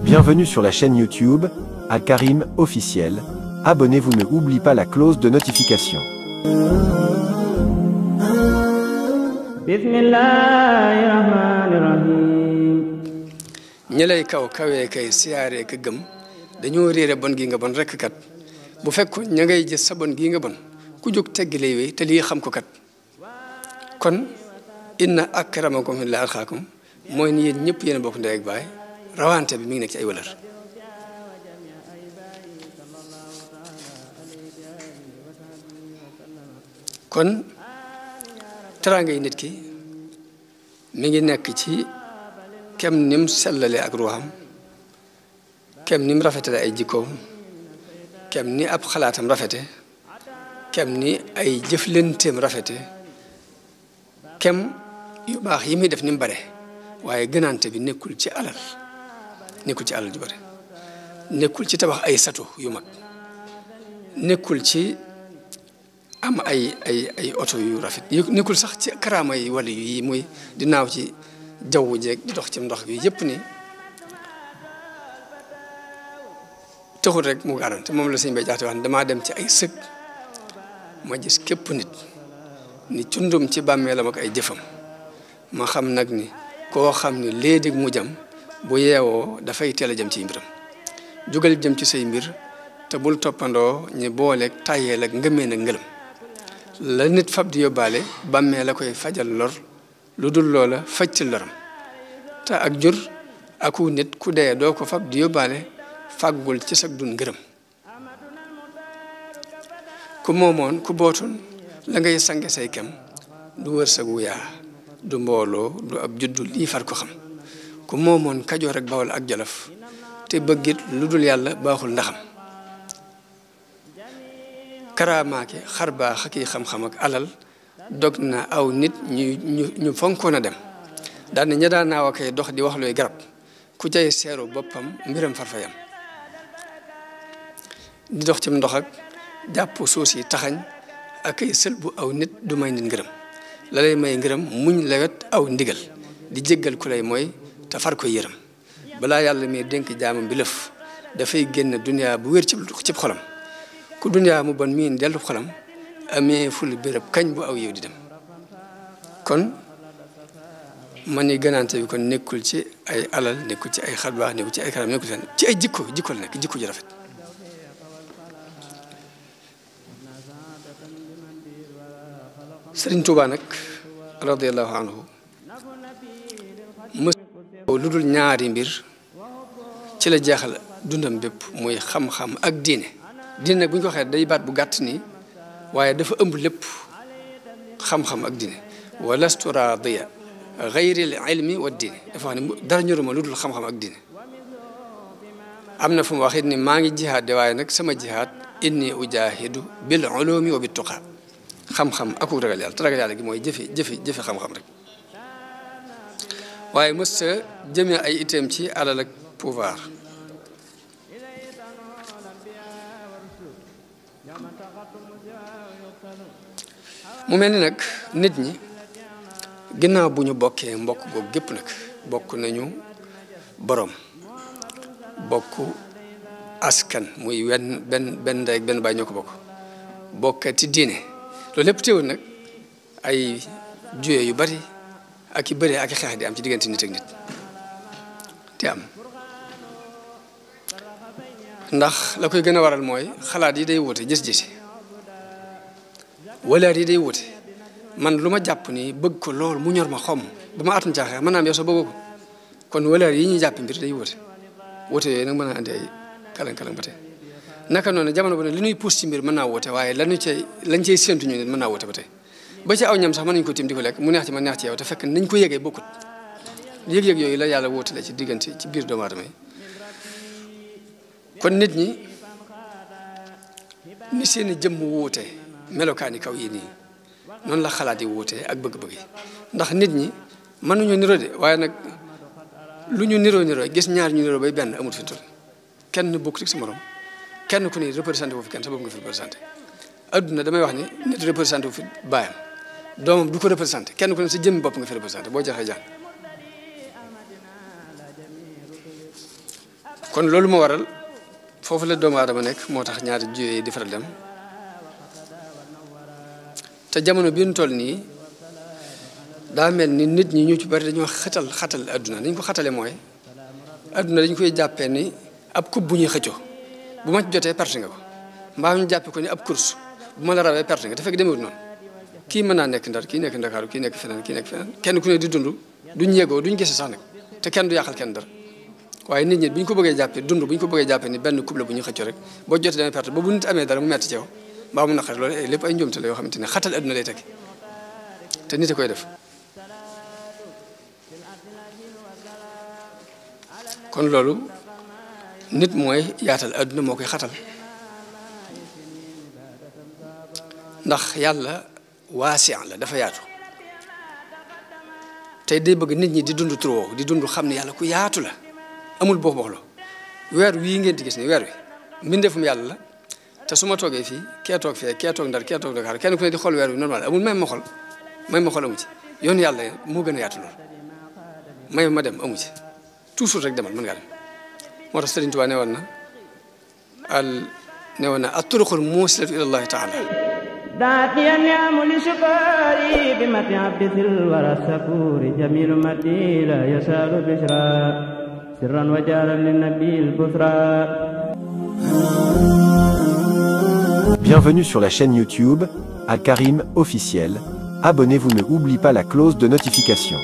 Bienvenue sur la chaîne YouTube Al Karim officiel. Abonnez-vous, ne oubliez pas la clause de notification. ñi lay kaw kawee kay siyaaree ka gëm dañoo réere bon gi nga bon rekk kat bu fekkoon ña ngay gis sa bon gi nga bon ku jóg teggi lay wéy te lii xam ko kat kon inna akramakum inda atqaakum mooy ni yéen ñëpp yéen bokk ndey ak baay rawante bi mi ngi nekk ci ay wëlër kon teraangay nit ki mi ngi nekk ci kem nim sellale ak ruuxam kem nim rafetale ay jikkoom kem ni ab xalaatam rafete kem ni ay jëflenteem rafete kem yu baax yi muy def ni mu bare waaye gënaante bi nekkul ci alal ju bare nekkul ci tabax ay sato yu mag nekkul ci am ay oto yu rafet nekkul sax ci karaama yi wala yi muy di naaw ci jaww jeeg di dox ci ndox bi yëpp ni taxul rek mu gaaroon te moom la sëñ bay jaxte wax ne damaa dem ci ay sëg ma gis képp nit ni cundum ci bàmmeelam ak ay jëfam ma xam nag ni koo xam ni léegi mu jëm bu yeewoo dafay teel a jëm ci mbiram jugal jëm ci say mbir te bul toppandoo ñi booleeg tàyyeel ak ngëmeen ak ngëlëm la nit fab di yóbbaale bàmmee la koy fajal lor lu dul loola fajtil loram te ak jur aku nit ku dee doo ko fab di yóbbaale fàggul ci sag dun ngërëm ku moomoon ku bootoon la ngay sange say kem du wërsëgu yaa du mbooloo du ab juddu lii far ko xam ku moomoon Kajoor ak Bawol ak Jolof te bëggit lu dul yàlla baaxul ndaxam karaamaake xar baax ak xam-xam ak alal dog na aw nit ñu fonkoon a dem daan ña daan naaw akay dox di wax looy garab ku jay seeru boppam mbiram farfayam di dox ci ndox ak jàpp suus yi taxañ ak ay sël bu aw nit du may nit ngërëm la lay may ngërëm muñ lewet aw ndigal di jéggal ku lay mooy te far koy yërëm balaa yàlla mi dénk jaamam bi lëf dafay génn duniyaa bu wér ci xolam ku duniyaa mu bon miin dellu xolam amee ful béréb kañ bu aw yow di dem kon man ni gënaante bi kon nekkul ci ay alal nekkul ci ay xarbaax nekkul ci ay karam nekkul ci ay jikko la nekk jikko ji rafet Sëriñ Tuubaa nag radiyallahu anhu mës lu dul ñaari mbir ci la jeexal dundam bépp muy xam-xam ak diine nag bu ñu ko waxee day baat bu gàtt nii waaye dafa ëmb lépp xam-xam ak diine wa lastu raadiya gayri al ilmi wa diine dafa wax ne dara ñoruma lu dul xam-xam ak diine am na fu mu waxit ni maa ngi jihaad de waaye nag sama jihaad inni ujahidu bil ulumi wa bit tuqa xam-xam ak ragal yàlla te ragal yàlla gi mooy jëfe xam-xam rek waaye mës sa jëmee ay itam ci alal ak pouvoir mu mel ni nag nit ñi ginnaaw bu ñu bokkee mbokk googu gépp nag bokk nañu borom bokk askan muy benn ndey ak benn baay ñoo ko bokkati diine loolu lépp teewul nag ay juye yu bari ak i bëri ak i xeex di am ci diggante nit ak nit te am ndax la koy gën a waral mooy xalaat yi day wute gis-gis walaat yi day wute man lu ma jàpp ni bëgg ko lool mu ñor ma xom ba ma atum caaxee mën naa am yow soo bëggoo ko kon walaat yi ñuy jàpp mbir day wute yooyu nag mën naa andi ay kalang-kalang ba tey naka noonu jamono bu ne li ñuy pousse ci mbir mën naa wute waaye lañ cay séentu ñu nit mën naa wute ba tey ba ci aw ñam sax mën nañu ko tim di ko lekk mu neex ci ma neex ci yow te fekk nañ ko yëgee bokkut yëg-yëg yooyu la yàlla wóotale ci diggante ci biir doomu aadama yi kon nit ñi ni seeni jëmm wuute melokaani kaw yi nii noonu la xalaat yi wuute ak bëgg-bëgg yi ndax nit ñi mënuñu niroo de waaye nag lu ñu niroo gis ñaar ñu niroo bay benn amul fi toll kenn bokkut ak sa morom kenn ku ne représenté wu fi kenn sa bopp nga fi représenté adduna damay wax ni nit représenté wu fi baayam doomam du ko représenté kenn ku ne sa jëmmi bopp nga fi représenté boo jaxee jàng kon loolu moo waral foofu la doomu aadama nekk moo tax ñaari jiw yi di faral dem te jamono bi ñu toll nii daa mel ni nit ñi ñu ci bari dañoo xatal adduna dañ ko xatale mooy adduna dañ koy jàppee ni ab coupe bu ñuy xëccoo bu ma ci jotee perte nga ko mbaa ñu jàppee ko ni ab course bu ma la rawee perte nga te fekk demewut noonu kii mën naa nekk Ndar kii nekk Ndakaaru kii nekk feneen kenn ku ne di dund duñ yegoo duñ gise sax nag te kenn du yàqal kenn dara waaye nit ñi bu ñu ko bëggee jàppee dund bu ñu ko bëggee jàppee ni benn couple bu ñu xëccoo rek boo jotee dana perte ba bu nit amee dara mu metti ci yow mbaa mu naqari loolu lépp ay njuumte la yoo xamante ne xatal adduna lay tekki te nit a koy def kon loolu nit mooy yaatal adduna moo koy xatal ndax yàlla waasiyan la dafa yaatu tey day bëgg nit ñi di dund trop di dund xam ne yàlla ku yaatu la amul boox booxlo weer wii ngeen di gis ni weer wi mbindeefum yàlla la te su ma toogee fii kee toog fee kee toog Ndar kee toog Dakar kenn ku ne di xool weer wi normal amul may ma xool amu ci yoonu yàlla moo gën a yaatu loolu may ma dem amu ci toujours rek demal mën ngaa dem moo tax Sëriñ Tuubaa ne woon na at-turuqul muusilatu ila Allahi taala دعتني النعم لشكري بمتع عبد الورى السكور جميل مدي لا يسال بشرا سرا وجارا للنبي البشرى. Bienvenue sur la chaîne YouTube Al Karim officiel. Abonnez-vous, ne oubliez pas la cloche de notification.